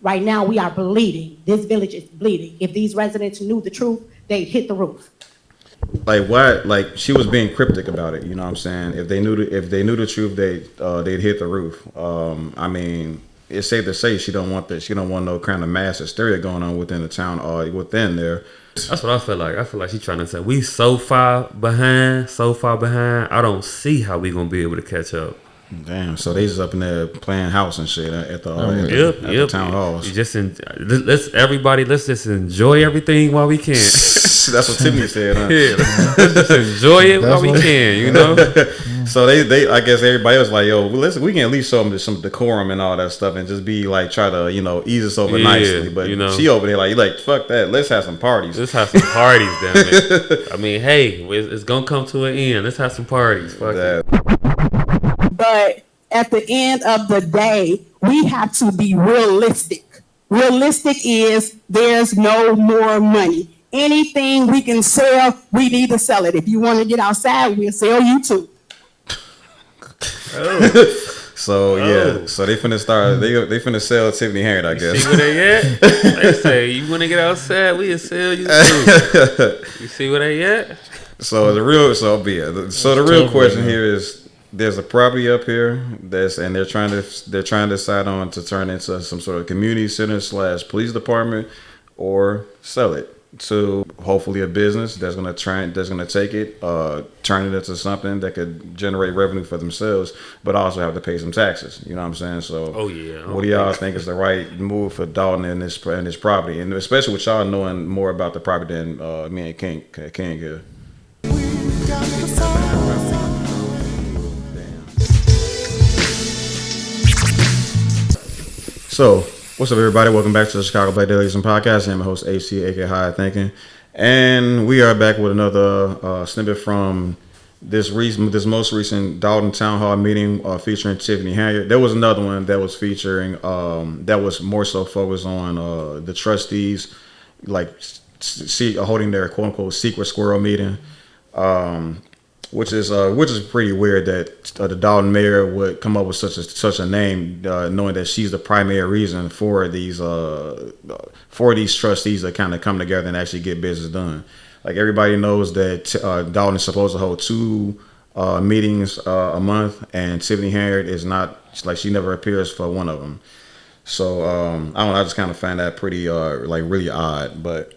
Right now, we are bleeding. This village is bleeding. If these residents knew the truth, they'd hit the roof. Like what? Like she was being cryptic about it. You know what I'm saying? If they knew the truth, they'd hit the roof. I mean, it's safe to say she don't want that. She don't want no kind of mass hysteria going on within the town or within there. That's what I feel like. I feel like she's trying to say we so far behind. I don't see how we gonna be able to catch up. Damn, so they just up in there playing house and shit at the town halls. Let's just enjoy everything while we can. That's what Tiffany said, huh? Yeah, let's just enjoy it while we can, you know. So they I guess everybody was like, yo, we can at least show them some decorum and all that stuff, and just be like, try to ease us over nicely. But she over there like fuck that. Let's have some parties. Let's have some parties, damn it. I mean, hey, it's gonna come to an end. Let's have some parties. Fuck it. But at the end of the day, we have to be realistic. Realistic is there's no more money. Anything we can sell, we need to sell it. If you want to get outside, we'll sell you too. So they finna start. They finna sell Tiffany Henyard, I guess. See where they at? They say you want to get outside, we'll sell you too. You see where they at? So the real question here is. There's a property up here and they're trying to decide on to turn into some sort of community center / police department or sell it to hopefully a business that's gonna take it, turn it into something that could generate revenue for themselves, but also have to pay some taxes. You know what I'm saying? So, what do y'all think is the right move for Dolton in this property, and especially with y'all knowing more about the property than me and King here? So, what's up, everybody? Welcome back to the Chicago Black Delegation podcast. I'm your host, AC, aka High Thinking, and we are back with another snippet from this most recent Dolton Town Hall meeting featuring Tiffany Henyard. There was another one that was featuring that was more so focused on the trustees, like holding their quote unquote secret squirrel meeting. Which is pretty weird that the Dolton mayor would come up with such a name, knowing that she's the primary reason for these trustees to kind of come together and actually get business done. Like everybody knows that Dolton is supposed to hold 2 meetings a month, and Tiffany Henyard is not, like, she never appears for one of them. So I don't know. I just kind of find that pretty really odd, but.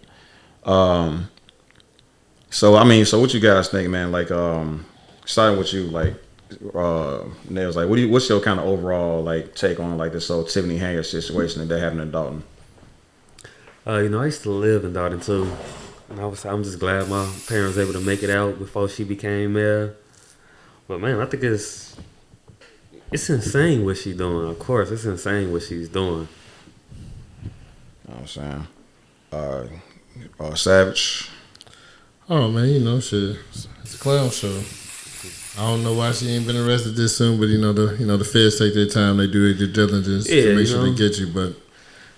So what you guys think, man? Like, starting with you, like, Nails, like, what's your kind of overall like take on like this whole Tiffany Henyard situation that they're having in Dolton? I used to live in Dolton too, and I'm just glad my parents were able to make it out before she became mayor. But man, I think it's insane what she's doing. Of course, it's insane what she's doing. You know what I'm saying? Savage. Oh man, shit. It's a clown show. I don't know why she ain't been arrested this soon, but the feds take their time, they do their due diligence to make sure they get you. But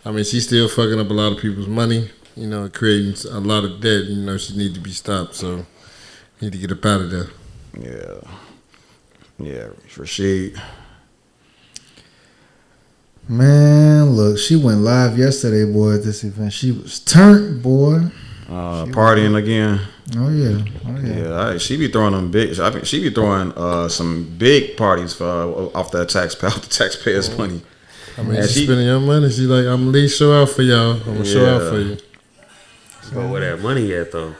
I mean, she's still fucking up a lot of people's money, creating a lot of debt. She need to be stopped. So need to get up out of there. Yeah, Rashid. Man, look, she went live yesterday, boy, at this event. She was turned, boy. Partying again. Oh yeah. Yeah, she be throwing them big. I think she be throwing some big parties off the taxpayers' money. I mean, she's spending your money. She's like, I'm gonna leave show out for y'all. I'm gonna show out for you. But where that money at though?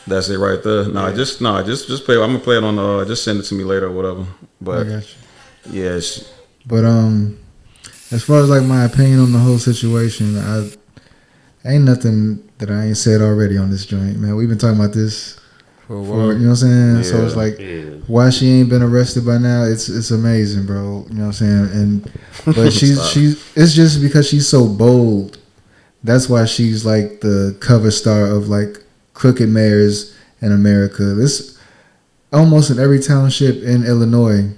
That's it right there. Just play. I'm gonna play it on. Just send it to me later or whatever. But I got you. Yes. But as far as like my opinion on the whole situation, ain't nothing that I ain't said already on this joint, man. We've been talking about this for you know what I'm saying? Yeah. So it's like, why she ain't been arrested by now, it's amazing, bro. You know what I'm saying? But she's it's just because she's so bold. That's why she's like the cover star of like crooked mayors in America. This almost in every township in Illinois,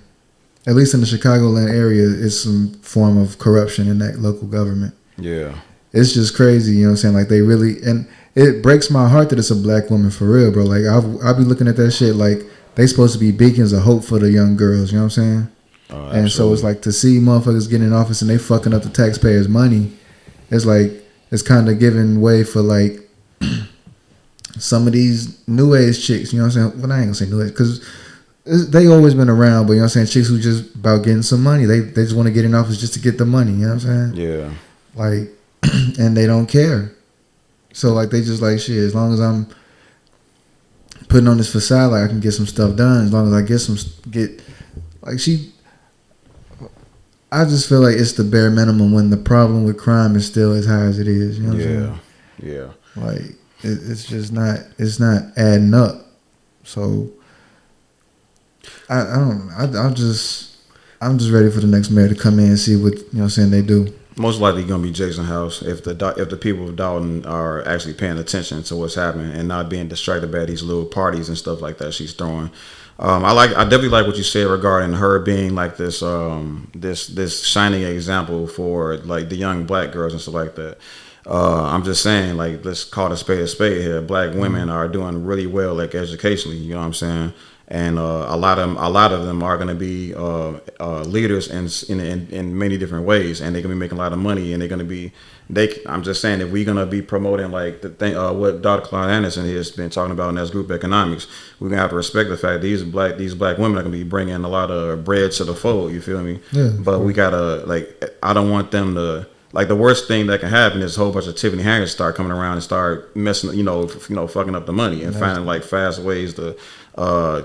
at least in the Chicagoland area, is some form of corruption in that local government. Yeah. It's just crazy, you know what I'm saying? Like they really, and it breaks my heart that it's a black woman for real, bro. Like I'll be looking at that shit like they supposed to be beacons of hope for the young girls, you know what I'm saying? And so it's like to see motherfuckers getting in office and they fucking up the taxpayers' money. It's like it's kind of giving way for like some of these new age chicks. You know what I'm saying? Well, I ain't gonna say new age because they always been around, but you know what I'm saying? Chicks who just about getting some money. They just want to get in office just to get the money. You know what I'm saying? Yeah. Like, and they don't care. So like they just like shit. As long as I'm putting on this facade, like I can get some stuff done. As long as I get like she. I just feel like it's the bare minimum when the problem with crime is still as high as it is. You know what I'm saying? Yeah. Like it's just not. It's not adding up. So I'm just ready for the next mayor to come in and see what, you know what I'm saying, they do. Most likely going to be Jason House if the people of Dolton are actually paying attention to what's happening and not being distracted by these little parties and stuff like that she's throwing. I definitely like what you said regarding her being like this shining example for like the young black girls and stuff like that. I'm just saying, like, let's call a spade here. Black women are doing really well, like educationally. You know what I'm saying? And a lot of them are going to be leaders in many different ways, and they're going to be making a lot of money, and they're going to be. I'm just saying, if we're going to be promoting like the thing, what Dr. Claude Anderson has been talking about in that group economics, we're gonna have to respect the fact these black women are going to be bringing a lot of bread to the fold. You feel me? Yeah. But we gotta I don't want them to. Like the worst thing that can happen is a whole bunch of Tiffany Henyard start coming around and start messing, fucking up the money and finding like fast ways to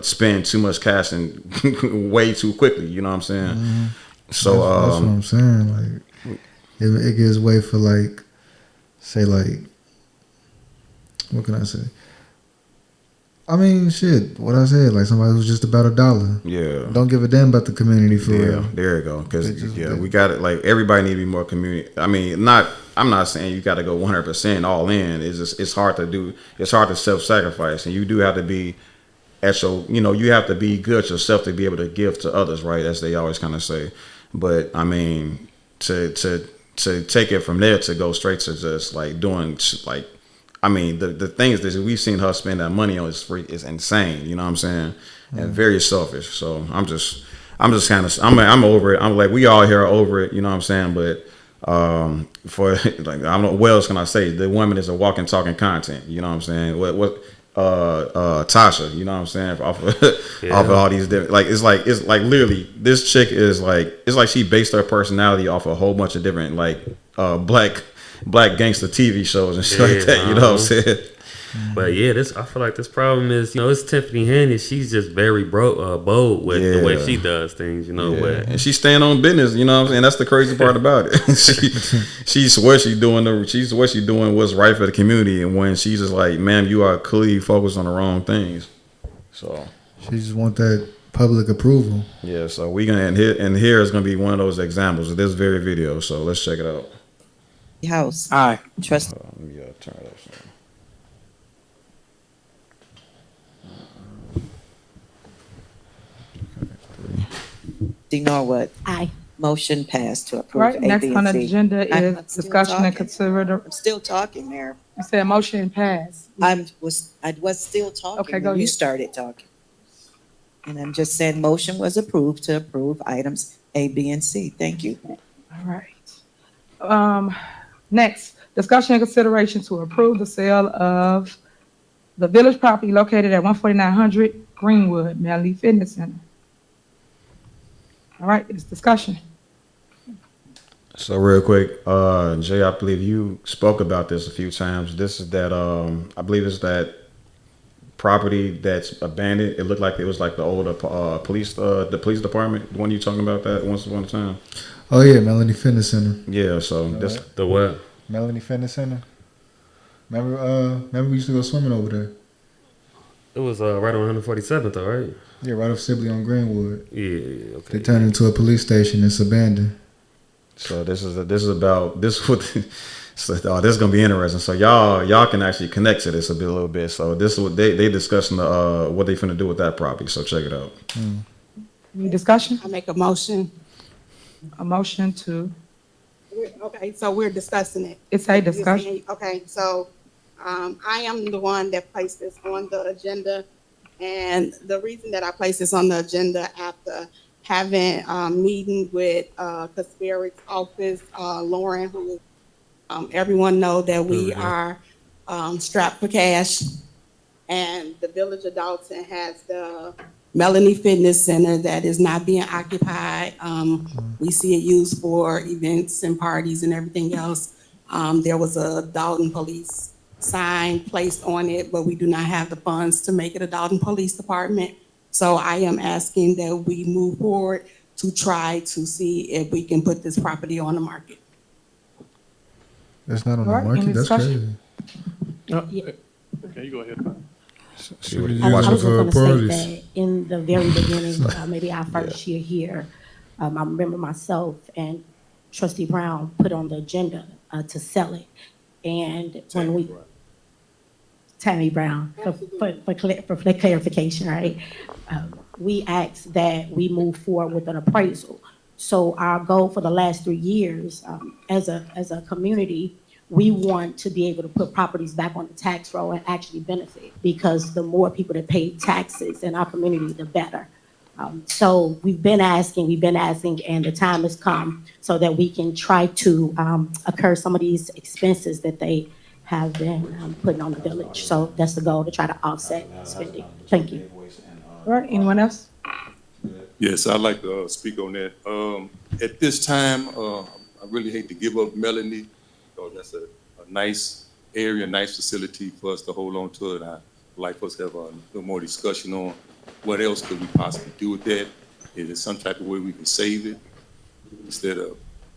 spend too much cash and way too quickly. You know what I'm saying? Mm-hmm. So that's what I'm saying. Like it gives way for like, say like, what can I say? I mean, shit. What I said, like somebody who's just about $1. Yeah. Don't give a damn about the community for real. There you go. Because we got it. Like everybody need to be more community. I mean, I'm not saying you got to go 100% all in. It's hard to do. It's hard to self-sacrifice, and you do have to be you have to be good yourself to be able to give to others, right? As they always kind of say. But I mean, to take it from there to go straight to just like doing like. I mean, the thing is that we've seen her spend that money on is insane. You know what I'm saying? And very selfish. So I'm just kind of I'm over it. I'm like, we all here are over it. You know what I'm saying? But for like, I don't know what else can I say? The woman is a walking, talking content. You know what I'm saying? What Tasha? You know what I'm saying? Off of all these different, like it's like literally this chick is like, it's like she based her personality off a whole bunch of different like black gangster TV shows and shit like that. You know what I'm saying? But yeah, I feel like this problem is, it's Tiffany Henyard. She's just very bold with the way she does things, But and she's staying on business. You know what I'm saying? That's the crazy part about it. she swears she's doing what's right for the community, and when she's just like, "Ma'am, you are clearly focused on the wrong things." So she just want that public approval. Yeah. So we gonna and here is gonna be one of those examples of this very video. So let's check it out. House. Aye. Trust. Let me turn it up. Norwood. Aye. Motion passed to approve. Right, A, next B, and on the C. agenda I'm is still discussion and talking. consider I'm still talking, Mayor. you said motion passed. I was still talking Okay, go when you ahead. started talking. And I'm just saying motion was approved to approve items A, B, and C. Thank you. All right. Next, discussion and consideration to approve the sale of the village property located at 14900 Greenwood, Melanie Fitness Center. All right, it's discussion. So real quick, Jay, I believe you spoke about this a few times. This is that I believe it's that property that's abandoned. It looked like it was like the old police department. The one you talking about that once upon a time. Oh yeah, Melanie Fitness Center. Yeah. So this the what? Melanie Fitness Center. Remember we used to go swimming over there. It was right on 147th, though, right? Yeah, right off Sibley on Greenwood. Yeah. Okay. They turned it into a police station. It's abandoned. So this is about this. So this is gonna be interesting. So y'all can actually connect to this a little bit. So this is what they discussing what they finna do with that property. So check it out. Any discussion? I make a motion. A motion to, Okay, so we're discussing it. it's a discussion. Okay, so I am the one that placed this on the agenda. And the reason that I placed this on the agenda after having a meeting with Casperic's office, Lauren, who everyone know that we are strapped for cash. And the Village of Dolton has the Melanie Fitness Center that is not being occupied. We see it used for events and parties and everything else. There was a Dolton Police sign placed on it, but we do not have the funds to make it a Dolton Police Department. So I am asking that we move forward to try to see if we can put this property on the market. It's not on the Alright, market. any That's discussion? crazy. Okay, you go ahead. She was I was using just for going to parties. state that in the very beginning, maybe our first year here, I remember myself and Trustee Brown put on the agenda to sell it. And when we, Tammy Brown, for clarification, right? We asked that we move forward with an appraisal. So our goal for the last 3 years, as a community, we want to be able to put properties back on the tax roll and actually benefit, because the more people that pay taxes in our community, the better. So we've been asking, and the time has come so that we can try to incur some of these expenses that they have been putting on the village. So that's the goal, to try to offset spending. Thank you. All right, anyone else? Yes, I'd like to speak on that. At this time, I really hate to give up Melanie, because that's a nice area, nice facility for us to hold on to it. I'd like us to have a little more discussion on what else could we possibly do with that. Is there some type of way we can save it instead of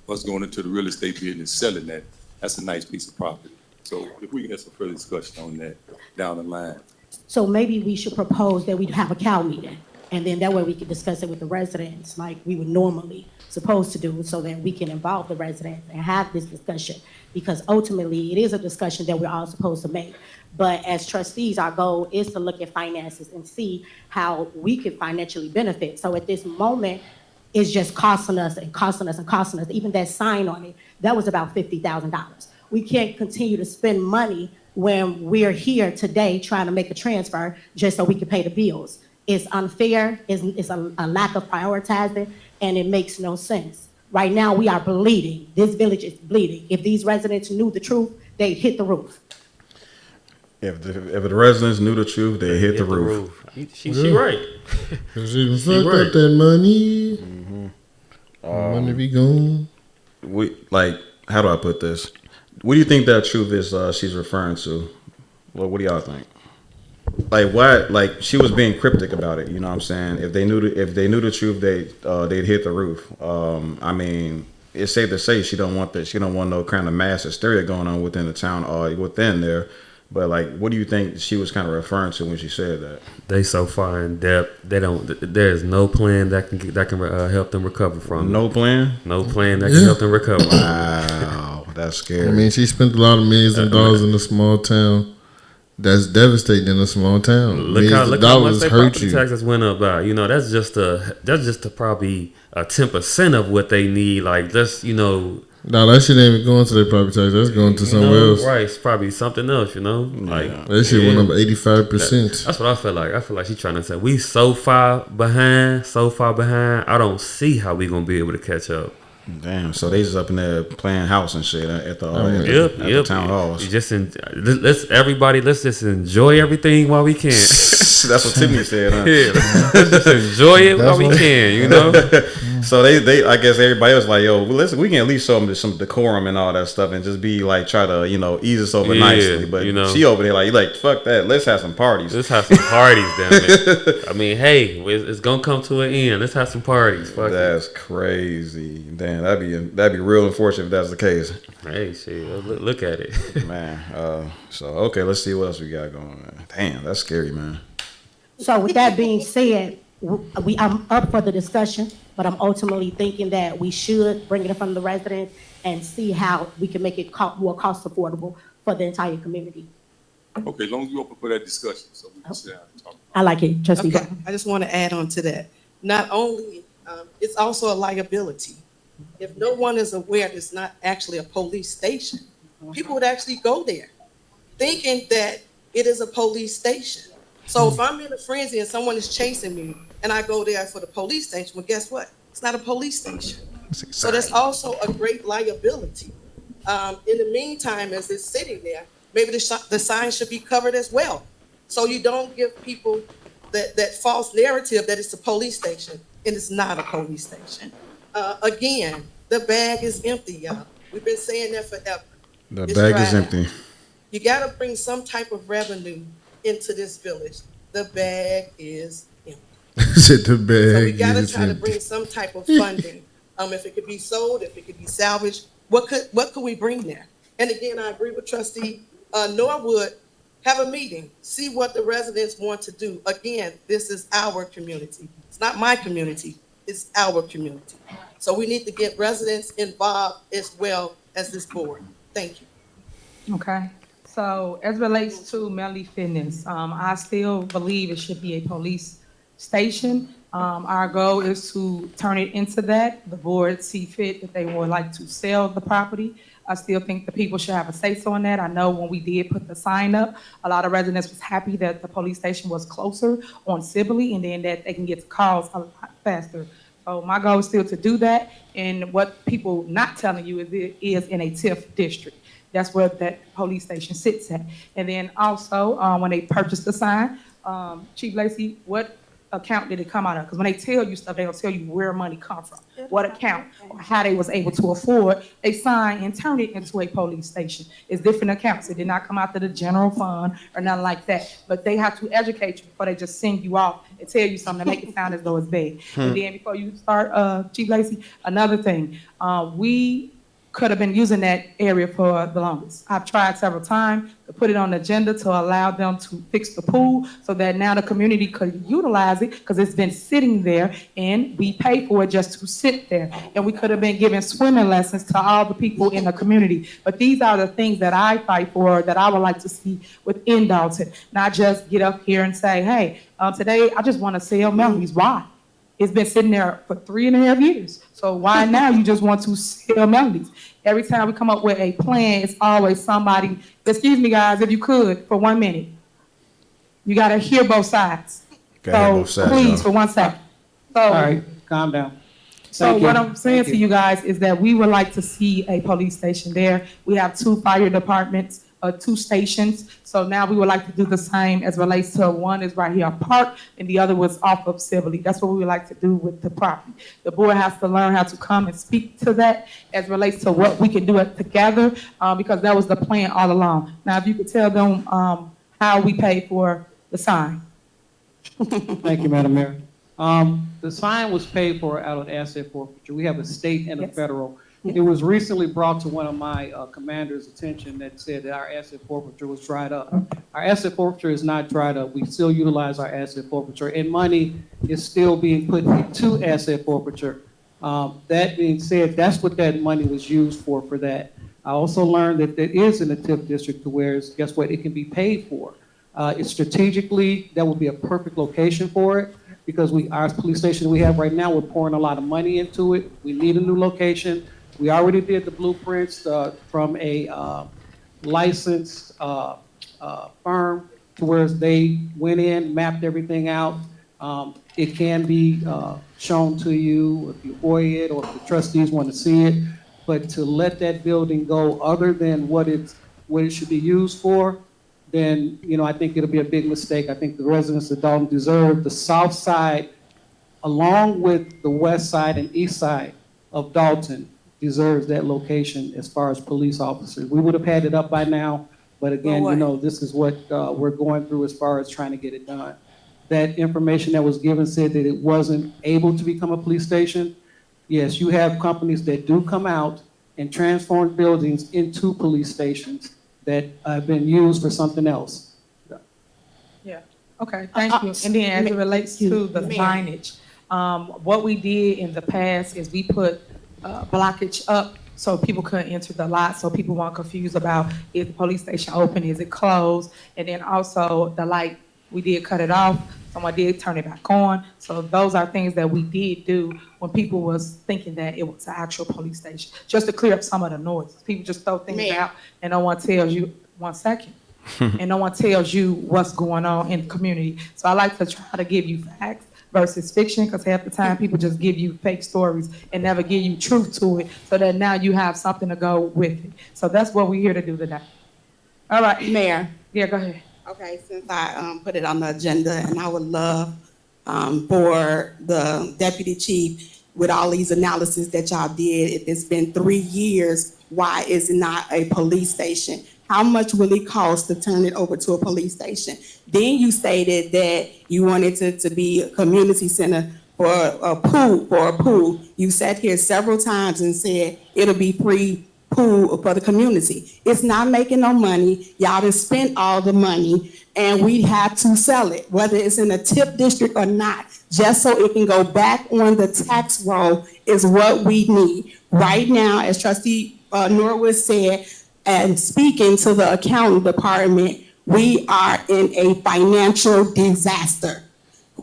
us going into the real estate business selling that? That's a nice piece of property. So if we can have some further discussion on that down the line. So maybe we should propose that we have a cow meeting, and then that way we can discuss it with the residents like we would normally supposed to do, so that we can involve the residents and have this discussion, because ultimately it is a discussion that we're all supposed to make. But as trustees, our goal is to look at finances and see how we can financially benefit. So at this moment, it's just costing us and costing us and costing us. Even that sign on it, that was about $50,000. We can't continue to spend money when we're here today trying to make a transfer just so we can pay the bills. It's unfair, it's a lack of prioritizing, and it makes no sense. Right now, we are bleeding. This village is bleeding. If these residents knew the truth, they'd hit the roof. If the residents knew the truth, they hit the roof. She right. Cause she done fucked up that money. Money be gone. How do I put this? What do you think that truth is she's referring to? Well, what do y'all think? Like what? Like she was being cryptic about it. You know what I'm saying? If they knew the truth, they'd hit the roof. I mean, it's safe to say she don't want that. She don't want no kind of mass hysteria going on within the town or within there. But like, what do you think she was kind of referring to when she said that? They so far in depth. They don't. There's no plan that can help them recover from. No plan. No plan that can help them recover. Wow, that's scary. I mean, she spent a lot of millions of dollars in a small town. That's devastating in a small town. Look how much their property taxes went up by. You know, that's just probably 10% of what they need. Like just No, that shit ain't even going to their property tax. That's going to somewhere else. Right, it's probably something else. Like that shit went up 85%. That's what I feel like. I feel like she's trying to say we so far behind. I don't see how we gonna be able to catch up. Damn, so they just up in there playing house and shit at the town halls. Let's just enjoy everything while we can. That's what Tiffany said, huh? Yeah, let's just enjoy it while we can, So they I guess everybody was like, yo, listen, we can at least show them some decorum and all that stuff and just be like, try to, ease us over nicely. But she over there like, fuck that, let's have some parties. Let's have some parties, damn it. I mean, hey, it's gonna come to an end. Let's have some parties. Fuck that's crazy. Damn, that'd be real unfortunate if that's the case. Hey, shit, look at it. Man, so okay, let's see what else we got going on. Damn, that's scary, man. So with that being said, I'm up for the discussion, but I'm ultimately thinking that we should bring it in front of the residents and see how we can make it more cost affordable for the entire community. Okay, as long as you open for that discussion, so we can sit down and talk. I like it, Trustee. Okay, I just want to add on to that. Not only, it's also a liability. If no one is aware it's not actually a police station, people would actually go there thinking that it is a police station. So if I'm in a frenzy and someone is chasing me and I go there for the police station, well, guess what? It's not a police station. So that's also a great liability. In the meantime, as it's sitting there, maybe the sign should be covered as well. So you don't give people that false narrative that it's a police station, and it's not a police station. Again, the bag is empty, y'all. We've been saying that forever. The bag is empty. You gotta bring some type of revenue into this village. The bag is empty. The bag So we gotta is try to empty. bring some type of funding. If it could be sold, if it could be salvaged, what could we bring there? And again, I agree with Trustee Norwood. Have a meeting, see what the residents want to do. Again, this is our community. It's not my community, it's our community. So we need to get residents involved as well as this board. Thank you. Okay. So as relates to Melanie Fitness, I still believe it should be a police station. Our goal is to turn it into that. The board see fit that they would like to sell the property. I still think the people should have a say-so on that. I know when we did put the sign up, a lot of residents was happy that the police station was closer on Sibley, and then that they can get to calls a lot faster. So my goal is still to do that. And what people not telling you is it is in a TIF district. That's where that police station sits at. And then also, when they purchased the sign, Chief Lacey, what account did it come out of? Because when they tell you stuff, they don't tell you where money come from, what account, or how they was able to afford a sign and turn it into a police station. It's different accounts. It did not come out to the general fund or nothing like that. But they have to educate you before they just send you off and tell you something to make it sound as though it's big. And then before you start, Chief Lacey, another thing, we could have been using that area for the longest. I've tried several times to put it on the agenda to allow them to fix the pool so that now the community could utilize it because it's been sitting there and we pay for it just to sit there. And we could have been giving swimming lessons to all the people in the community. But these are the things that I fight for, that I would like to see within Dolton. Not just get up here and say, hey, today I just want to sell Melanie's. Why? It's been sitting there for 3.5 years. So why now you just want to sell Melodies? Every time we come up with a plan, it's always somebody, excuse me guys, if you could, for 1 minute. You gotta hear both sides. Please, for 1 second. So, all right, calm down. So what I'm saying to you guys is that we would like to see a police station there. We have 2 fire departments, 2 stations. So now we would like to do the same as relates to one is right here on Park and the other was off of Sibley. That's what we would like to do with the property. The board has to learn how to come and speak to that as relates to what we can do it together because that was the plan all along. Now, if you could tell them how we pay for the sign. Thank you, Madam Mayor. The sign was paid for out of asset forfeiture. We have a state and a federal. It was recently brought to one of my commander's attention that said that our asset forfeiture was dried up. Our asset forfeiture is not dried up. We still utilize our asset forfeiture, and money is still being put into asset forfeiture. That being said, that's what that money was used for that. I also learned that there is in the TIF district to where, guess what, it can be paid for. It's strategically, that would be a perfect location for it because our police station we have right now, we're pouring a lot of money into it. We need a new location. We already did the blueprints from a licensed firm to where they went in, mapped everything out. It can be shown to you if you avoid it or if the trustees want to see it. But to let that building go other than what it should be used for, then I think it'll be a big mistake. I think the residents of Dolton deserve the south side, along with the west side and east side of Dolton, deserves that location as far as police officers. We would have had it up by now, but again, this is what we're going through as far as trying to get it done. That information that was given said that it wasn't able to become a police station. Yes, you have companies that do come out and transform buildings into police stations that have been used for something else. Yeah, okay, thank you. And then as it relates to the signage, what we did in the past is we put blockage up so people couldn't enter the lot, so people weren't confused about is the police station open, is it closed, and then also the light, we did cut it off, someone did turn it back on. So those are things that we did do when people was thinking that it was an actual police station, just to clear up some of the noise. People just throw things out and no one tells you, 1 second, and no one tells you what's going on in the community. So I like to try to give you facts versus fiction, because half the time people just give you fake stories and never give you truth to it, so that now you have something to go with it. So that's what we're here to do today. All right. Mayor. Yeah, go ahead. Okay, since I put it on the agenda, and I would love for the deputy chief, with all these analysis that y'all did, if it's been 3 years, why is it not a police station? How much will it cost to turn it over to a police station? Then you stated that you wanted it to be a community center for a pool. You sat here several times and said it'll be free pool for the community. It's not making no money. Y'all done spent all the money, and we have to sell it, whether it's in a TIP district or not, just so it can go back on the tax roll is what we need. Right now, as Trustee Norwood said, and speaking to the accounting department, we are in a financial disaster.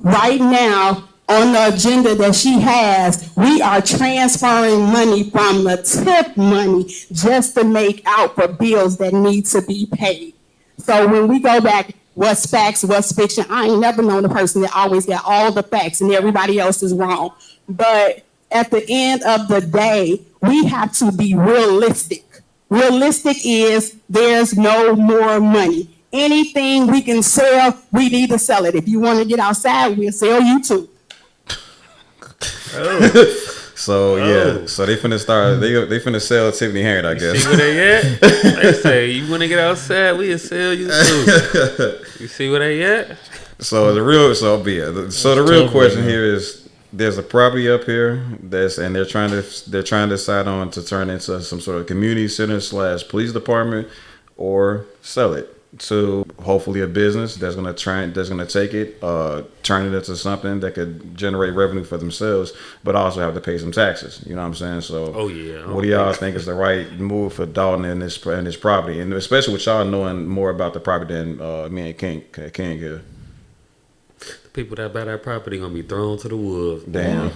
Right now, on the agenda that she has, we are transferring money from the tip money just to make out for bills that need to be paid. So when we go back, what's facts, what's fiction, I ain't never known a person that always got all the facts and everybody else is wrong. But at the end of the day, we have to be realistic. Realistic is there's no more money. Anything we can sell, we need to sell it. If you want to get outside, we'll sell you too. So yeah, so they finna start. They finna sell Tiffany Henyard, I guess. See where they at? They say you wanna get outside, we'll sell you too. You see where they at? So the real question here is: there's a property up here and they're trying to decide on to turn into some sort of community center / police department, or sell it to hopefully a business that's gonna take it, turn it into something that could generate revenue for themselves, but also have to pay some taxes. You know what I'm saying? So, what do y'all think is the right move for Dolton in this property, and especially with y'all knowing more about the property than me and King here? People that buy that property gonna be thrown to the wolves. Damn.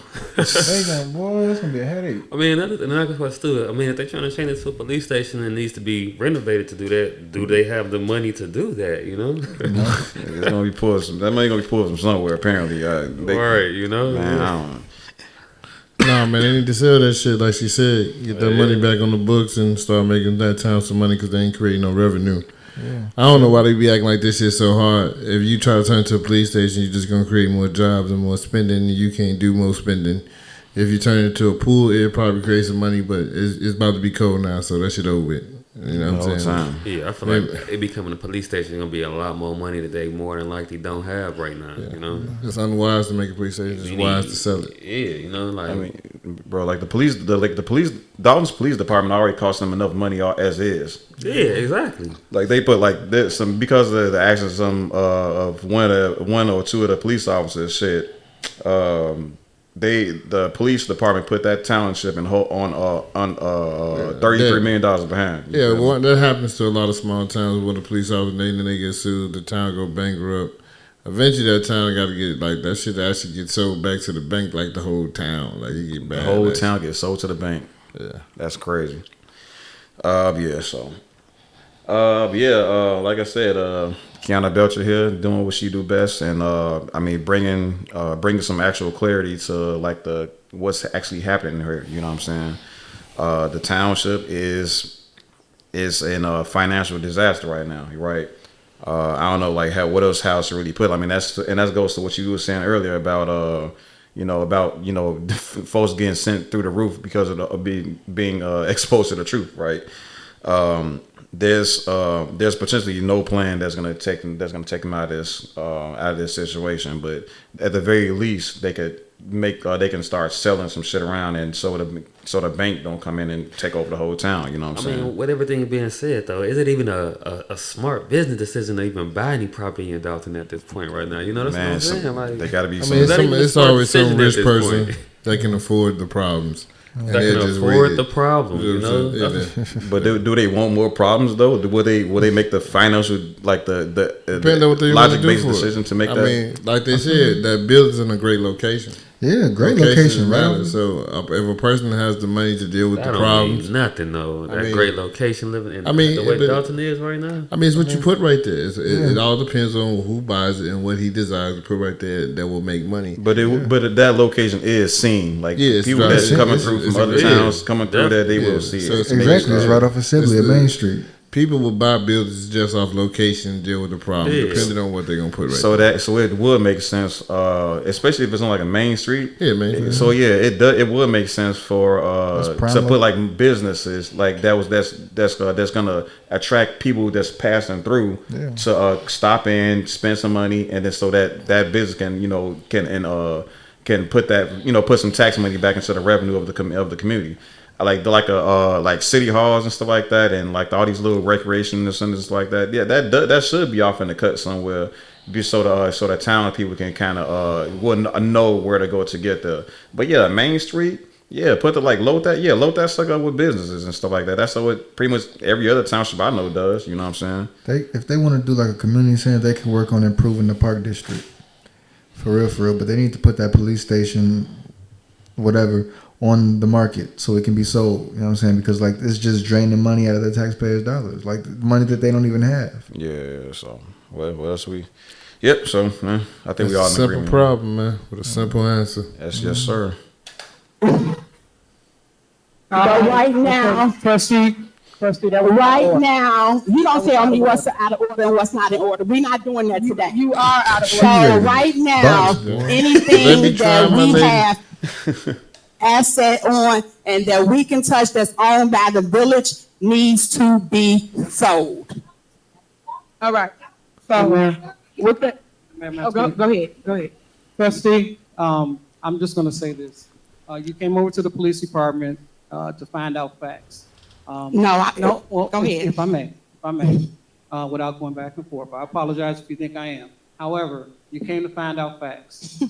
Boy, that's gonna be a headache. I mean, that's what's stupid. I mean, if they're trying to change it to a police station and needs to be renovated to do that, do they have the money to do that? You know, it's gonna be pulled. That money gonna be pulled from somewhere. Apparently, right? You know, man, I don't know. No, man, they need to sell that shit, like she said. Get that money back on the books and start making that town some money, because they ain't creating no revenue. Yeah. I don't know why they be acting like this shit so hard. If you try to turn to a police station, you're just gonna create more jobs and more spending. And you can't do more spending. If you turn it into a pool, it probably creates some money, but it's about to be cold now, so that shit over with. You know what I'm saying? Yeah, I feel like it becoming a police station is gonna be a lot more money that they more than likely don't have right now. Yeah. You know, it's unwise to make a police station. It's wise to sell it. Yeah, you know, like I mean, bro, like the police, Dalton's police department already cost them enough money as is. Yeah, exactly. Like they put like this, some because of the actions of one or two of the police officers. Shit, the police department put that township on $33 million behind. Yeah, that happens to a lot of small towns where the police officers they get sued, the town go bankrupt. Eventually, that town got to get like that shit actually get sold back to the bank, like the whole town, like you get bad. The whole town gets sold to the bank. Yeah, that's crazy. Like I said, Kiana Belcher here doing what she do best, and I mean bringing some actual clarity to like what's actually happening here. You know what I'm saying? The township is in a financial disaster right now. Right? I don't know like what else house to really put. I mean that goes to what you were saying earlier about folks getting sent through the roof because of being exposed to the truth. Right? There's potentially no plan that's gonna take them out of this situation, but at the very least they could they can start selling some shit around, and so the bank don't come in and take over the whole town. You know what I'm saying? I mean, with everything being said though, is it even a smart business decision to even buy any property in Dalton at this point right now? You know what I'm saying? Like, they gotta be. It's always some rich person that can afford the problems. That can afford the problem, you know. But do they want more problems though? Will they make the financial like the logic based decision to make that? I mean, like they said, that building's in a great location. Yeah, great location, matter. right? So if a person has the money to deal with that the don't problems, mean nothing though. That mean, great location, living in I mean, the way but- Dolton is right now. I mean, it's what you put right there. It all depends on who buys it and what he desires to put right there that will make money. But that location is seen. Like Yeah, it's people right. that's coming It's- through it's- from other yeah, towns coming through that they will see So it. it's Exactly, it's right off Assembly It's at Main Street. People will buy buildings just off location and deal with the problem, Yeah. depending on what they're gonna put right So there. so it would make sense, especially if it's on like a main street. Yeah, main street. So yeah, it would make sense for prime to put like businesses like that's gonna attract people that's passing through to stop in, spend some money, and then so that business can put that put some tax money back into the revenue of the community. Like city halls and stuff like that, and like all these little recreation centers like that. Yeah, that should be off in the cut somewhere, so the town people can kind of wouldn't know where to go to get there. But yeah, Main Street, yeah, load that sucker up with businesses and stuff like that. That's what pretty much every other township I know does. You know what I'm saying? If they want to do like a community center, they can work on improving the park district. For real. But they need to put that police station, whatever, on the market so it can be sold. You know what I'm saying? Because like it's just draining money out of the taxpayers' dollars, like money that they don't even have. Yeah. So what else Yep. So man, I think we all in simple agreement. problem, man, with a simple answer. Yes, sir. But right now, Trustee, right now, you don't tell me what's out of order and what's not in order. We're not doing that today. you are out of order. So right now, Let me anything try that my we lady. have asset on and that we can touch that's owned by the village needs to be sold. All right. So with that, Madam go ahead. Trustee, I'm just gonna say this. You came over to the police department, to find out facts. Well, Go ahead. If I may, without going back and forth. I apologize if you think I am. However, you came to find out facts.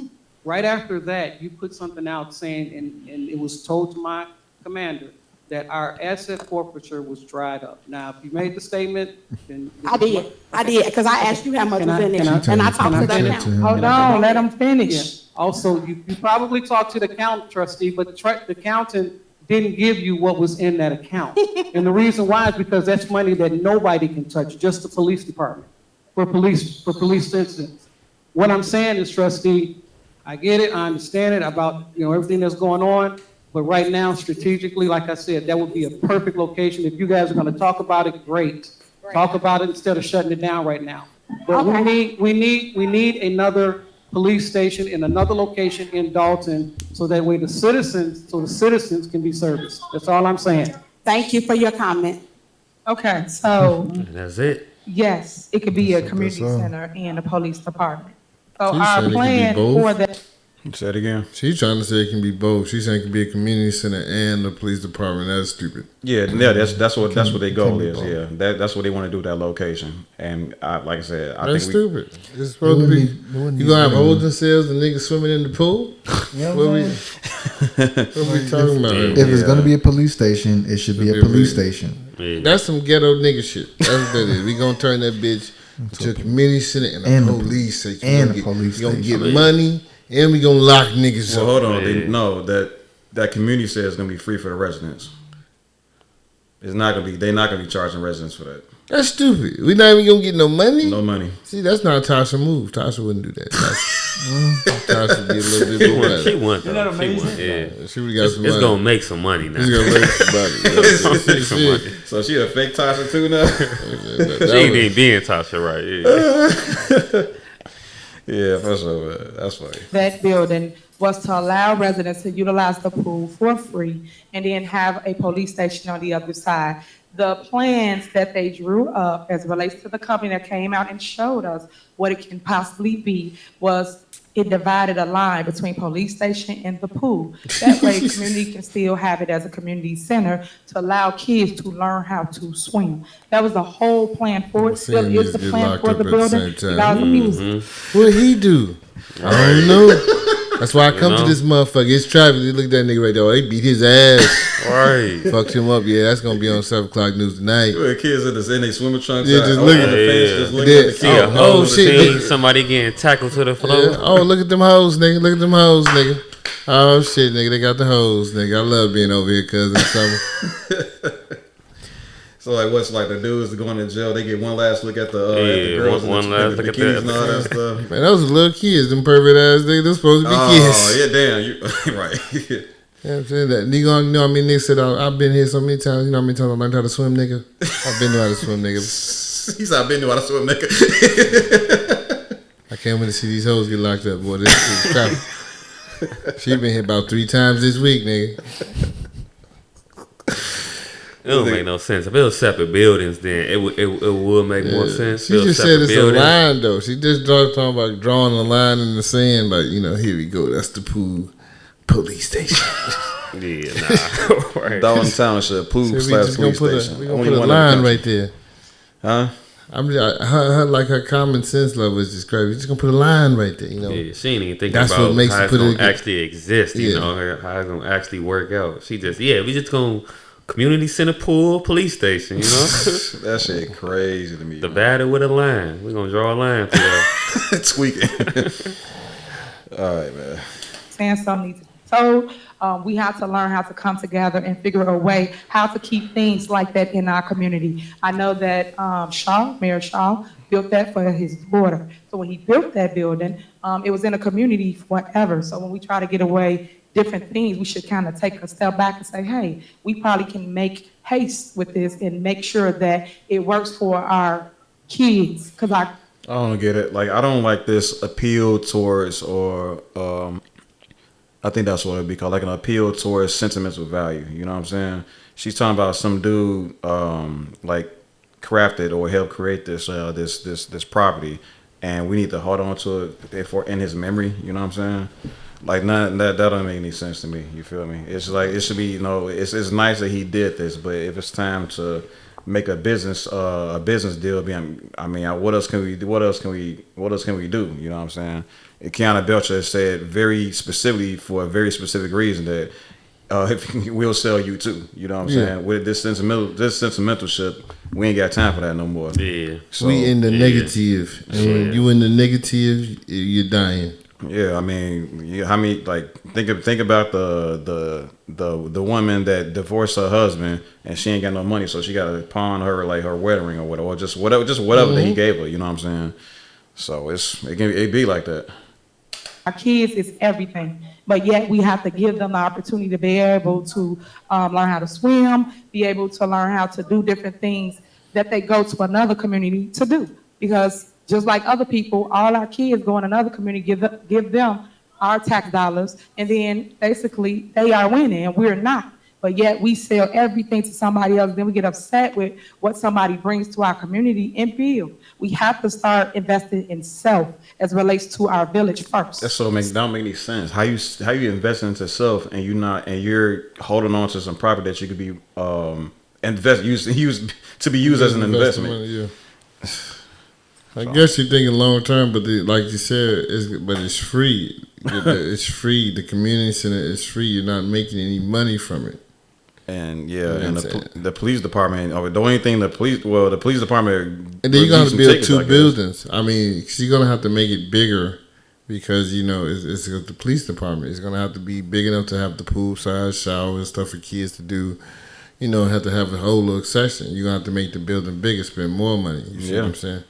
Right after that, you put something out saying, and it was told to my commander, that our asset forfeiture was dried up. Now, if you made the statement, then. I did, because I asked you how much was in there, and I talked can I to that finish? now. Hold on, let them finish. Yeah. Also, you probably talked to the account trustee, but the accountant didn't give you what was in that account. And the reason why is because that's money that nobody can touch, just the police department, for police incidents. What I'm saying is, trustee, I get it, I understand it about, everything that's going on, but right now, strategically, like I said, that would be a perfect location. If you guys are gonna talk about it, great. Talk about it instead of shutting it down right now. But we need another police station in another location in Dolton, so that way the citizens can be serviced. That's all I'm saying. Thank you for your comment. Okay, so That's it. yes, it could be a community all. center and a police department. So You our said it could be plan both? for that, Say it again. She's trying to say it can be both. She's saying it can be a community center and the police department. That's stupid. Yeah, that's what their goal be is. both. Yeah, that's what they want to do with that location. And like I said, I That's think stupid. It's supposed to be. You gonna have holding cells and niggas swimming in the pool? What we talking about? If it's gonna be a police station, it should be a police station. Yeah. That's some ghetto nigga shit. That's what that is. We gonna turn that bitch to a community center and And a the- police station. and We the police We gonna station. get money and we gonna lock niggas Well, up. hold on. Yeah. No, that community center is gonna be free for the residents. It's not gonna be. They're not gonna be charging residents for that. That's stupid. We not even gonna get no money. No money. See, that's not Tasha move. Tasha wouldn't do that. Tasha be a little bit She more want, better. she want, though. She want, yeah. She would got some It's money. gonna make some money now. She's gonna make some money. It's gonna make some Shit. money. So she a fake Tasha too now. She ain't even being Tasha right. Yeah. Yeah, for sure. Man. That's funny. that building was to allow residents to utilize the pool for free and then have a police station on the other side. The plans that they drew up as it relates to the company that came out and showed us what it can possibly be was it divided a line between police station and the pool. That way, community can still have it as a community center to allow kids to learn how to swim. That was the whole plan for it. Still is the Get plan locked for up the at the building. same You time. guys abuse it. What he do? I don't know. That's why I come know? to this motherfucker. It's traffic. Look at that nigga right there. Oh, they beat his ass. Right. Fucked him up. Yeah, that's gonna be on 7:00 news tonight. The kids in their swimming trunks. Yeah, just on looking. the fence, Yeah. just looking Yeah. at the See a kid. Oh, whole shit. scene, somebody getting tackled to the floor. Yeah. Oh, look at them hoes, nigga. Look at them hoes, nigga. Oh shit, nigga, they got the hoes, nigga. I love being over here, cousin. So like, what's like the dudes going to jail? They get one last look at the girls, one last look at the and all that stuff. Man, those little kids, them pervert ass niggas. They're supposed to be kids. Oh yeah, damn, you right. Yeah, I'm saying that. Nigga, you know what I mean? Nigga said, I've been here so many times. You know how many times I learned how to swim, nigga? I've been to how to swim, nigga. He said, I've been to how to swim, nigga. I can't wait to see these hoes get locked up, boy. This is traffic. She been here about 3 times this week, nigga. It don't make no sense. If it was separate buildings, then it would make more sense. She just said it's buildings. A line, though. She just talking about drawing a line in the sand, like, you know, here we go. That's the pool police station. Yeah, nah. Right. Dolton Township, pool / police station. We gonna put a line right there. Huh? Her common sense level is just crazy. We're just gonna put a line right there, you know. Yeah, she ain't even thinking about how it's gonna actually exist, you know, how it's gonna actually work out. She just, we just gonna community center pool police station, you know. That shit crazy to me. Divided with a line. We're gonna draw a line through that. Tweaking. All right, man. Saying something needs to be told. We have to learn how to come together and figure a way how to keep things like that in our community. I know that Mayor Shaw, built that for his daughter. So when he built that building, it was in a community forever. So when we try to get away different things, we should kind of take a step back and say, hey, we probably can make haste with this and make sure that it works for our kids. Because I don't get it. Like, I don't like this appeal towards, or I think that's what it'd be called, like an appeal towards sentimental value. You know what I'm saying? She's talking about some dude like crafted or helped create this this property, and we need to hold on to it for in his memory. You know what I'm saying? Like, that don't make any sense to me. You feel me? It's like it should be. You know, it's nice that he did this, but if it's time to make a business deal, I mean, what else can we do? What else can we do? You know what I'm saying? Kiana Belcher said very specifically for a very specific reason that we'll sell you too. You know what I'm saying? With this sentimental shit, we ain't got time for that no more. Yeah. So, we in the negative, and when you in the negative, you're dying. Yeah, I mean, how many, like, think about the woman that divorced her husband and she ain't got no money, so she got to pawn her, like, her wedding ring or whatever, or just whatever that he gave her. You know what I'm saying? So it be like that. Our kids is everything, but yet we have to give them the opportunity to be able to learn how to swim, be able to learn how to do different things that they go to another community to do. Because just like other people, all our kids go in another community, give them our tax dollars, and then basically they are winning and we're not. But yet we sell everything to somebody else. Then we get upset with what somebody brings to our community and build. We have to start investing in self as relates to our village first. That don't make any sense. How you invest into self and you're holding on to some property that you could be used to be used as an investment. Money, I guess you're thinking long term, but like you said, it's free. It's free. The community center is free. You're not making any money from it. And the police department. The only thing the police department. And then you're gonna have to build 2 buildings. I mean, you're gonna have to make it bigger because it's the police department. It's gonna have to be big enough to have the poolside shower and stuff for kids to do. Have to have a whole little section. You're gonna have to make the building bigger, spend more money. You see what I'm saying?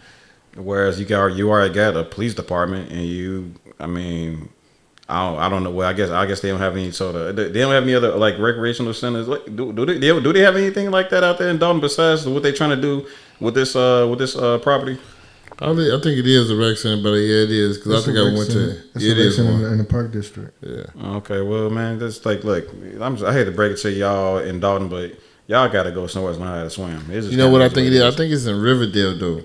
Whereas you already got a police department, and I don't know. Well, I guess they don't have any they don't have any other like recreational centers. Like, do they have anything like that out there in Dolton besides what they're trying to do with this property? I think it is a rec center, but yeah, it is because I think I went to. It is in the Park District. Yeah. Okay. Well, man, that's like, look, I hate to break it to y'all in Dolton, but y'all got to go somewhere to learn how to swim. You know what I think it is? I think it's in Riverdale though.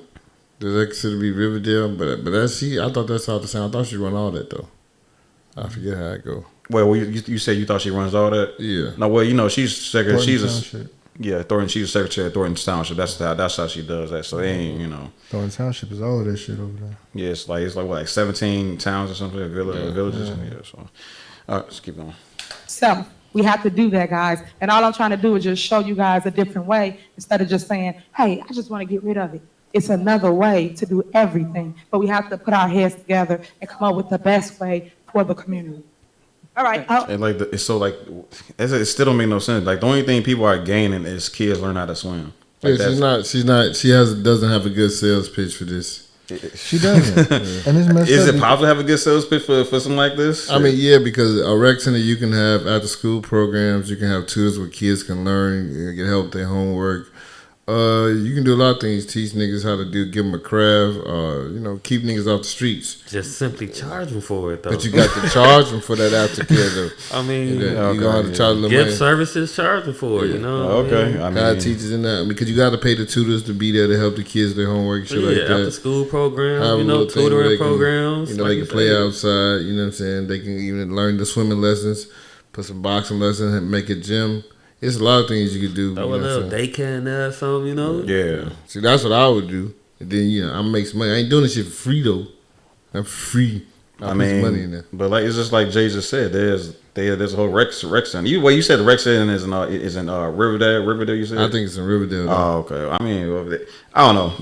Does that consider to be Riverdale? But that's I thought that's all the same. I thought she run all that though. I forget how it go. Well, you said you thought she runs all that. Yeah. No, well, she's secretary. Thornton She's a secretary of Thornton Township. That's how she does that. So it ain't, Thornton Township is all of that shit over there. Yeah, it's like what, 17 towns or something, villages. Yeah. So, all right, let's keep going. So we have to do that, guys. And all I'm trying to do is just show you guys a different way instead of just saying, hey, I just want to get rid of it. It's another way to do everything. But we have to put our heads together and come up with the best way for the community. All right. And like it's so like it still don't make no sense. Like the only thing people are gaining is kids learn how to swim. Like She's not. Doesn't have a good sales pitch for this. She doesn't. And it's messed Is up it possible to have a good sales pitch for something like this? I mean, yeah, because a rec center, you can have after school programs, you can have tutors where kids can learn, you can help their homework. You can do a lot of things. Teach niggas how to give them a craft. Keep niggas off the streets. Just simply charge them for it, though. But you got to charge them for that aftercare, though. I mean, you gonna have to charge them gift money. services, charge them for it. You know. Okay. I mean, teachers in that because you got to pay the tutors to be there to help the kids their homework, shit like that. After school programs, tutoring programs. They can play outside. You know what I'm saying? They can even learn the swimming lessons, put some boxing lessons, and make a gym. It's a lot of things you could do. Throw a little daycare in there or something, Yeah. See, that's what I would do. And then, I make some money. I ain't doing this shit for free, though. I'm free. I mean, money in there. But like it's just like Jay just said. There's a whole rec center. You said the rec center is in Riverdale. Riverdale, you said? I think it's in Riverdale. Though. Oh, okay. I mean, I don't know.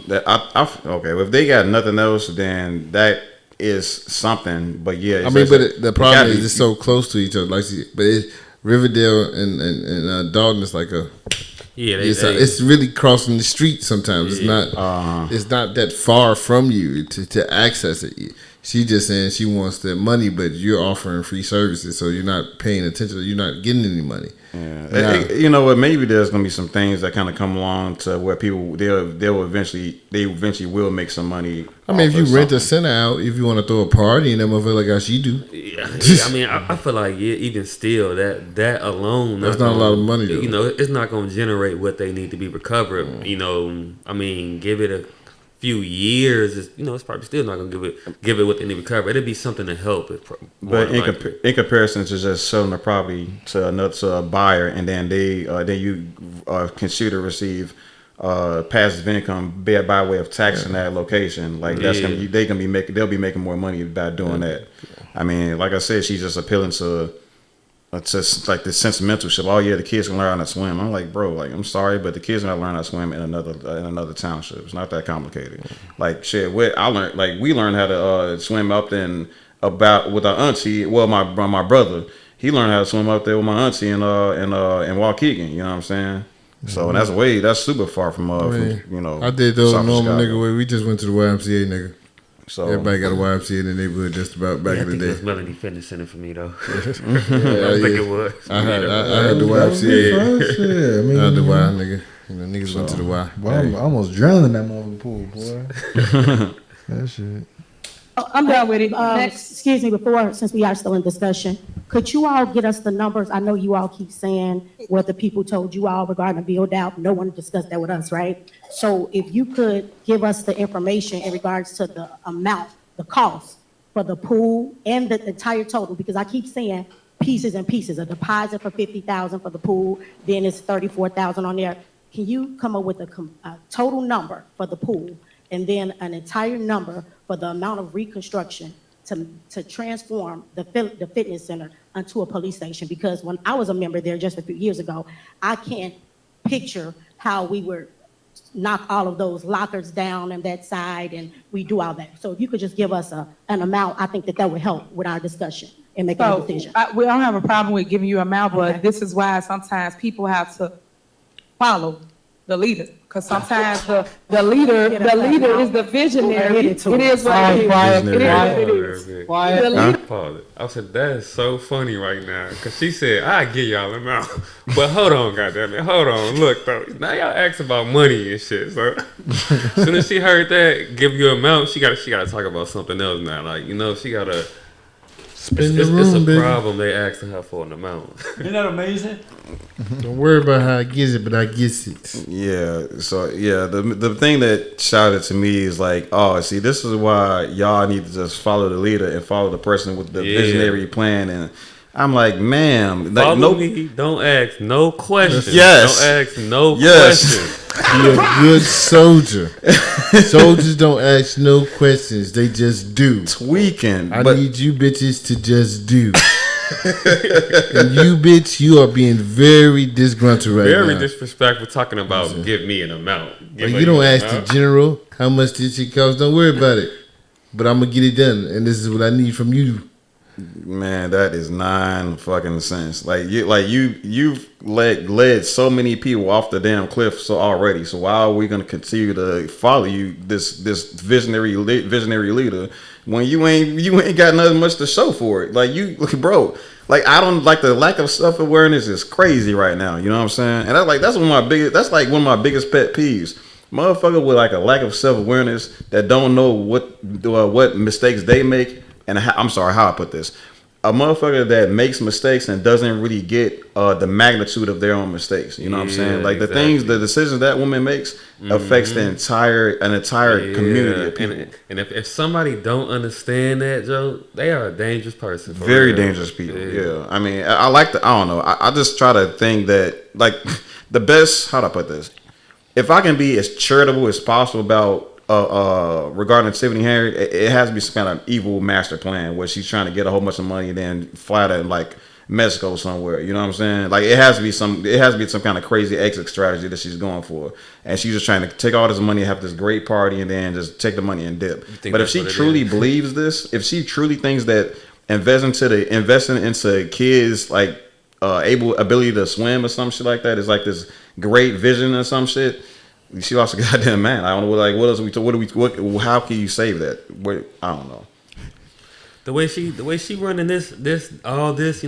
Okay. Well, if they got nothing else, then that is something. But yeah, the problem is it's so close to each other. But Riverdale and Dolton is like it's really crossing the street sometimes. It's not it's not that far from you to access it. She just saying she wants that money, but you're offering free services, so you're not paying attention. You're not getting any money. Yeah. You know what? Maybe there's gonna be some things that kind of come along to where people they'll eventually will make some money. I mean, if you rent a center out, if you want to throw a party and that motherfucker like how she do. Yeah, I mean, I feel like even still that alone, that's not a lot of money. Though. You know, it's not going to generate what they need to be recovered. You know, I mean, give it a few years, it's probably still not going to give it what they need to recover. It'd be something to help it. But in comparison to just selling the property to a buyer, and then then you consider to receive passive income by way of taxing that location, like they'll be making more money by doing that. I mean, like I said, she's just appealing to like the sentimental shit. Oh yeah, the kids can learn how to swim. I'm like, bro, like I'm sorry, but the kids are not learning how to swim in another township. It's not that complicated. Like shit, we learned how to swim up with our auntie. Well, my brother, he learned how to swim up there with my auntie in Waukegan. You know what I'm saying? So and that's super far from I did those normal nigga way. We just went to the YMCA, nigga. So everybody got a YMCA in the neighborhood just about back in the day. It was Melanie Fitness Center for me though. I think it was. I had the YMCA. I had the Y, nigga. Niggas went to the Y. Boy, I'm almost drowning in that motherfucking pool, boy. That shit. I'm done with it. Excuse me, since we are still in discussion, could you all get us the numbers? I know you all keep saying what the people told you all regarding the build out. No one discussed that with us, right? So if you could give us the information in regards to the amount, the cost for the pool and the entire total, because I keep saying pieces and pieces. A deposit for $50,000 for the pool, then it's $34,000 on there. Can you come up with a total number for the pool and then an entire number for the amount of reconstruction to transform the fitness center into a police station? Because when I was a member there just a few years ago, I can't picture how we would knock all of those lockers down on that side and we do all that. So if you could just give us an amount, I think that would help with our discussion and making a decision. We don't have a problem with giving you an amount, but this is why sometimes people have to follow the leader. Because sometimes the leader is the visionary. It is what it is. Quiet. I said, that is so funny right now. Because she said, I give y'all an amount. But hold on, goddammit. Hold on. Look, though. Now y'all ask about money and shit. So as soon as she heard that, give you an amount, she got to talk about something else now. Like, she got to. It's a problem they asking her for an amount. Isn't that amazing? Don't worry about how I get it, but I get it. Yeah. So yeah, the thing that shouted to me is like, oh, see, this is why y'all need to just follow the leader and follow the person with the visionary plan. And I'm like, ma'am, follow me. Don't ask no questions. Yes. Don't ask no questions. You're a good soldier. Soldiers don't ask no questions. They just do. Tweaking. I need you bitches to just do. And you bitch, you are being very disgruntled right now. Very disrespectful talking about give me an amount. You don't ask the general how much this shit cost. Don't worry about it. But I'm going to get it done. And this is what I need from you. Man, that is fucking sense. You've led so many people off the damn cliff already. So why are we gonna continue to follow you, this visionary leader, when you ain't got nothing much to show for it? Like bro. Like I don't like the lack of self awareness is crazy right now. You know what I'm saying? And that's one of my biggest pet peeves. Motherfucker with like a lack of self awareness that don't know what mistakes they make. And I'm sorry how I put this. A motherfucker that makes mistakes and doesn't really get the magnitude of their own mistakes. You know what I'm saying? Like the decisions that woman makes affects an entire community of people. And if somebody don't understand that, Joe, they are a dangerous person. Very dangerous people. Yeah. I mean, I don't know. I just try to think that like the best. How do I put this? If I can be as charitable as possible about regarding Tiffany Henyard, it has to be some kind of evil master plan where she's trying to get a whole bunch of money and then fly to like Mexico somewhere. You know what I'm saying? Like it has to be some kind of crazy exit strategy that she's going for, and she's just trying to take all this money, have this great party, and then just take the money and dip. But if she truly believes this, if she truly thinks that investing into kids like ability to swim or some shit like that is like this great vision or some shit. She lost a goddamn man. I don't know. Like, what else? How can you save that? I don't know. The way she running this office,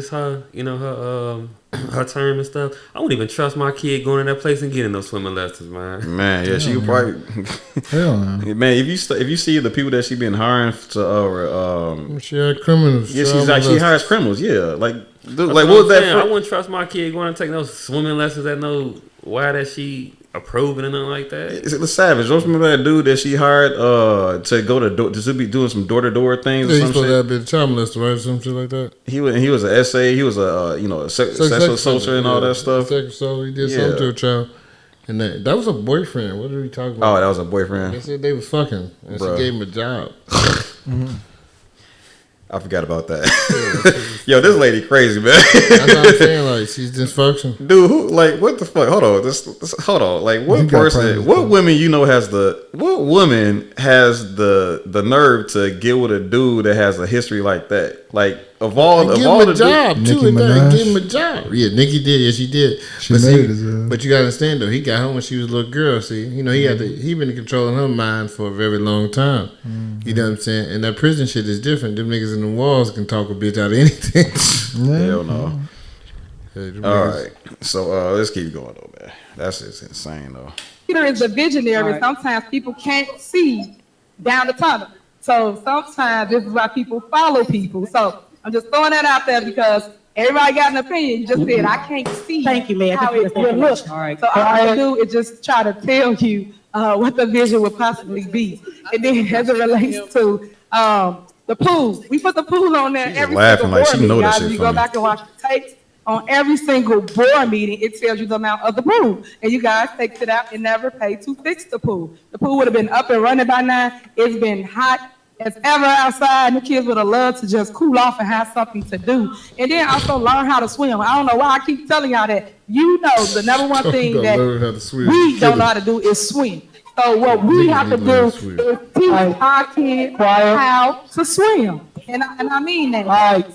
her term and stuff. I wouldn't even trust my kid going to that place and getting no swimming lessons, man. Man, yeah, she would probably. Hell no. Man, if you see the people that she been hiring to, she had criminals. Yeah, she hires criminals. Yeah, like what was that? I wouldn't trust my kid going to take no swimming lessons at no why that she approving and nothing like that. It's savage. Don't you remember that dude that she hired to go to be doing some door-to-door things? Yeah, or he's some supposed shit? to have been a child molester, right? Some shit like that. He was an essay. He was a sexual assaulter and all that stuff. Sexual assault. He did something to a child. And that was a boyfriend. What are we talking about? Oh, that was a boyfriend. They said they was fucking, and she gave him a job. I forgot about that. Yo, this lady crazy, man. That's what I'm saying. Like, she's dysfunctional. Dude, what the fuck? Hold on. Hold on. Like, what woman has the nerve to get with a dude that has a history like that? Like, give him a job, too. Give him a job. Yeah, Nicki did. Yes, she did. But you gotta understand, though, he got home when she was a little girl. See, he been controlling her mind for a very long time. You know what I'm saying? And that prison shit is different. Them niggas in the walls can talk a bitch out of anything. Hell no. All right. So let's keep going, though, man. That's just insane, though. Peter is a visionary. Sometimes people can't see down the tunnel. So sometimes this is why people follow people. So I'm just throwing that out there because everybody got an opinion. You just said, I can't see how it will look. All right. So all I do is just try to tell you what the vision would possibly be. And then as it relates to the pool, we put the pool on there every single board meeting. Guys, if you go back and watch the tapes, on every single board meeting, it tells you the amount of the pool. And you guys take it out and never pay to fix the pool. The pool would have been up and running by now. It's been hot as ever outside, and the kids would have loved to just cool off and have something to do. And then also learn how to swim. I don't know why I keep telling y'all that. You know the number one thing that we don't know how to do is swim. So what we have to do is teach our kids how to swim. And I mean that.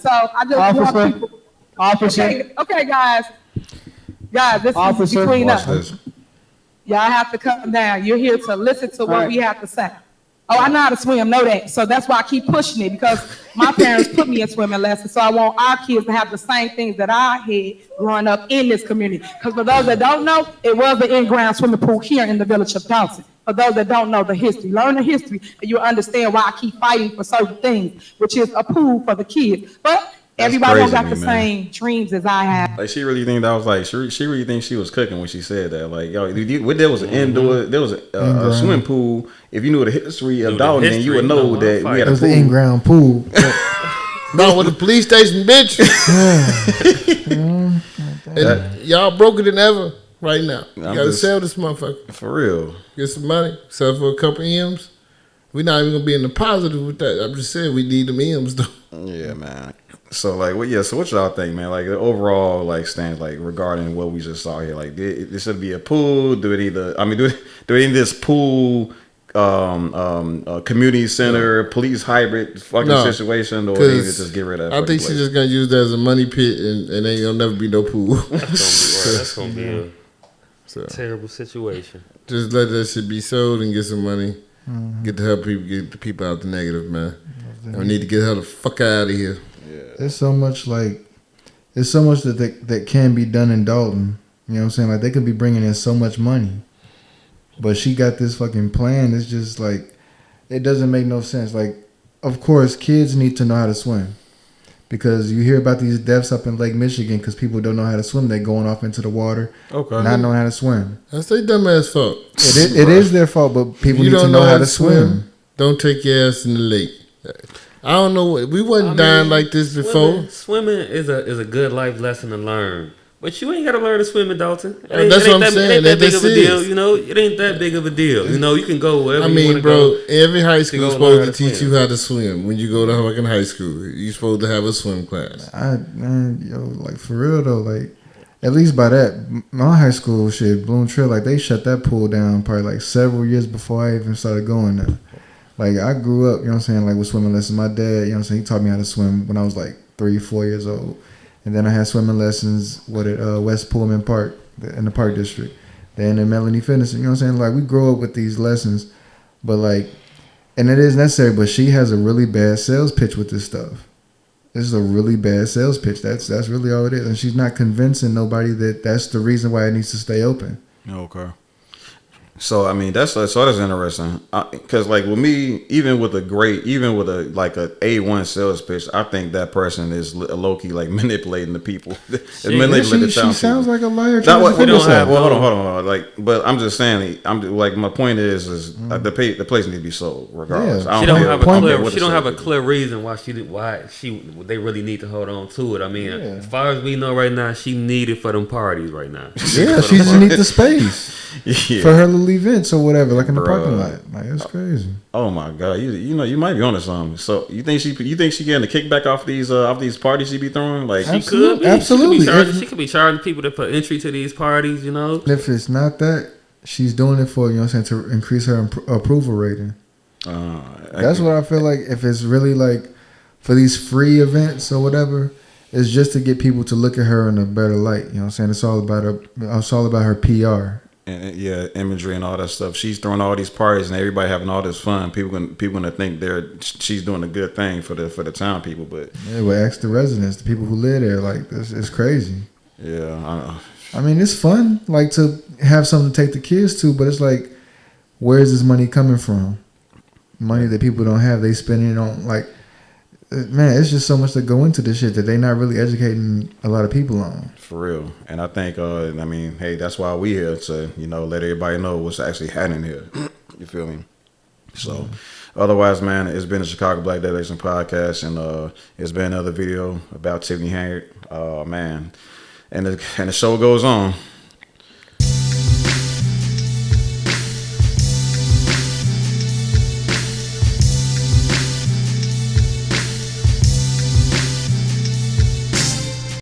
So I just want people. Okay, guys, this is between us. Y'all have to come down. You're here to listen to what we have to say. Oh, I know how to swim, know that. So that's why I keep pushing it, because my parents put me in swimming lessons. So I want our kids to have the same things that I had growing up in this community. Because for those that don't know, it was the in-ground swimming pool here in the village of Dolton. For those that don't know the history, learn the history, and you'll understand why I keep fighting for certain things, which is a pool for the kids. But everybody don't got the same dreams as I have. Like, she really think that was like, she really thinks she was cooking when she said that. Like, yo, there was an indoor, there was a swimming pool. If you knew the history of Dolton, then you would know that we had a pool. The in-ground pool. No, with the police station, bitch. And y'all broke it than ever right now. You gotta sell this motherfucker. For real. Get some money, sell for a couple M's. We're not even gonna be in the positive with that. I'm just saying we need them M's though. Yeah, man. So so what y'all think, man? Like the overall stance, regarding what we just saw here, this should be a pool. Do it need this pool community center, police hybrid fucking situation, or they just get rid of that? I think she's just gonna use that as a money pit, and ain't gonna never be no pool. That's gonna be a terrible situation. Just let that shit be sold and get some money. Get to help people, get the people out the negative, man. And we need to get her the fuck out of here. Yeah. There's so much that can be done in Dolton. You know what I'm saying? Like, they could be bringing in so much money, but she got this fucking plan. It's just like, it doesn't make no sense. Like, of course, kids need to know how to swim, because you hear about these deaths up in Lake Michigan because people don't know how to swim. They're going off into the water, not knowing how to swim. That's their dumbass fault. It is their fault, but people need to know how to swim. Don't take your ass in the lake. I don't know. We wasn't dying like this before. Swimming is a good life lesson to learn. But you ain't got to learn to swim in Dolton. That's what I'm saying. It ain't that big of a deal, you know. It ain't that big of a deal, you know. You can go wherever. I mean, bro, every high school is supposed to teach you how to swim. When you go to fucking high school, you supposed to have a swim class. Like, for real though, like, at least by that, my high school shit, Bloom Trail, like, they shut that pool down probably like several years before I even started going there. Like, I grew up, you know what I'm saying, like, with swimming lessons. My dad, you know what I'm saying, he taught me how to swim when I was like 3-4 years old. And then I had swimming lessons at West Pullman Park in the Park District. Then in Melanie Fitness, you know what I'm saying? Like, we grow up with these lessons, but like, and it is necessary, but she has a really bad sales pitch with this stuff. This is a really bad sales pitch. That's really all it is. And she's not convincing nobody that that's the reason why it needs to stay open. Okay. So I mean that's interesting because like with me, even with a A1 sales pitch, I think that person is low key like manipulating the people. She sounds like a liar. Hold on. Like, but I'm just saying, my point is the place needs to be sold regardless. Yeah. She don't have a clear reason why they really need to hold on to it. I mean, as far as we know right now, she needed for them parties right now. She just needs the space for her little events or whatever, like in the parking lot. Like, it's crazy. Oh my god, you might be onto something. So you think she getting a kickback off these parties she be throwing? Like, she could be. Absolutely. She could be charging people to put entry to these parties. You know, if it's not that, she's doing it for, you know what I'm saying, to increase her approval rating. That's what I feel like. If it's really like for these free events or whatever, it's just to get people to look at her in a better light. You know what I'm saying? It's all about her PR. And imagery and all that stuff. She's throwing all these parties and everybody having all this fun. People gonna think she's doing a good thing for the town people. But well, ask the residents, the people who live there. Like, this is crazy. Yeah, I mean, it's fun, like, to have something to take the kids to, but it's like, where's this money coming from? Money that people don't have, they spending it on, like, man, it's just so much to go into this shit that they not really educating a lot of people on. For real. And I think, hey, that's why we here to, let everybody know what's actually happening here. You feel me? So, otherwise, man, it's been the Chicago Black Delegation podcast, and it's been another video about Tiffany Henyard. Man, and the show goes on.